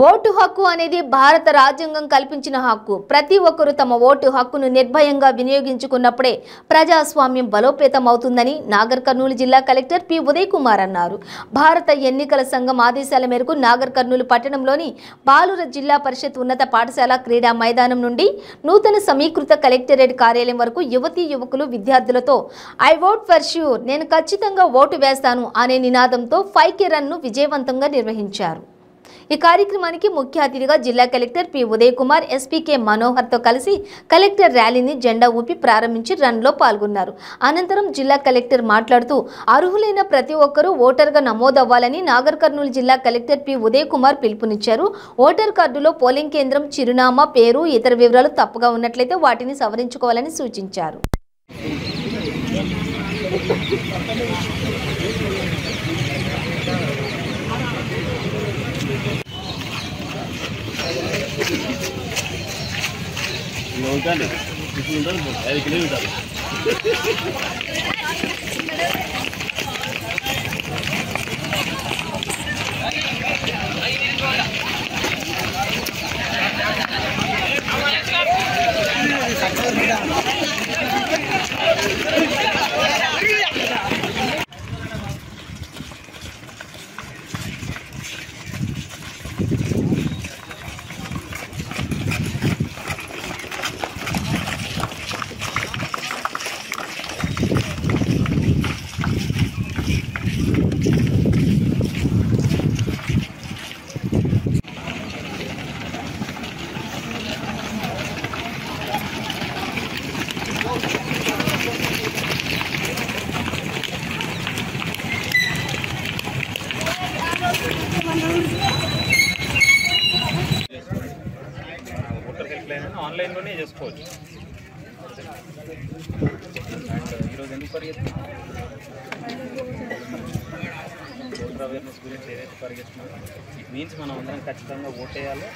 Vote హక్కు అనేది భారత రాజ్యాంగం కల్పించిన హక్కు. ప్రతి ఒక్కరూ తమ ఓటు హక్కును నిర్భయంగా వినియోగించుకున్నప్పుడే ప్రజాస్వామ్యం బలోపేతం అవుతుందని నాగర్ కర్నూలు జిల్లా కలెక్టర్ పి ఉదయ్ కుమార్ అన్నారు. భారత ఎన్నికల సంఘం ఆదేశాల మేరకు నాగర్ కర్నూలు పట్టణంలోని బాలుర జిల్లా పరిషత్ ఉన్నత పాఠశాల క్రీడా మైదానం నుండి నూతన సమీకృత కలెక్టరేట్ కార్యాలయం వరకు యువతీ యువకులు విద్యార్థులతో ఐ ఓట్ ఫర్ ష్యూర్, నేను ఖచ్చితంగా ఓటు వేస్తాను అనే నినాదంతో 5K రన్ను విజయవంతంగా నిర్వహించారు. ఈ కార్యక్రమానికి ముఖ్య అతిథిగా జిల్లా కలెక్టర్ పి ఉదయ్ కుమార్ ఎస్పీకే మనోహర్తో కలిసి కలెక్టర్ ర్యాలీని జెండా ఊపి ప్రారంభించి రన్లో పాల్గొన్నారు. అనంతరం జిల్లా కలెక్టర్ మాట్లాడుతూ అర్హులైన ప్రతి ఒక్కరూ ఓటర్గా నమోదవ్వాలని నాగర్ కర్నూలు జిల్లా కలెక్టర్ పి ఉదయ్ కుమార్ పిలుపునిచ్చారు. ఓటర్ కార్డులో పోలింగ్ కేంద్రం చిరునామా, పేరు, ఇతర వివరాలు తప్పుగా ఉన్నట్లయితే వాటిని సవరించుకోవాలని సూచించారు. ఓటర్ హెల్ప్ లైన్ ఆన్లైన్లోనే చేసుకోవచ్చు. అండ్ ఈరోజు ఎందుకు పరిగెత్తున్నారు? ఓటర్ అవేర్నెస్ గురించి ఏదైతే పరిగెత్తున్నారో ఇట్ మీన్స్ మనం అందరం ఖచ్చితంగా ఓట్ వేయాలి.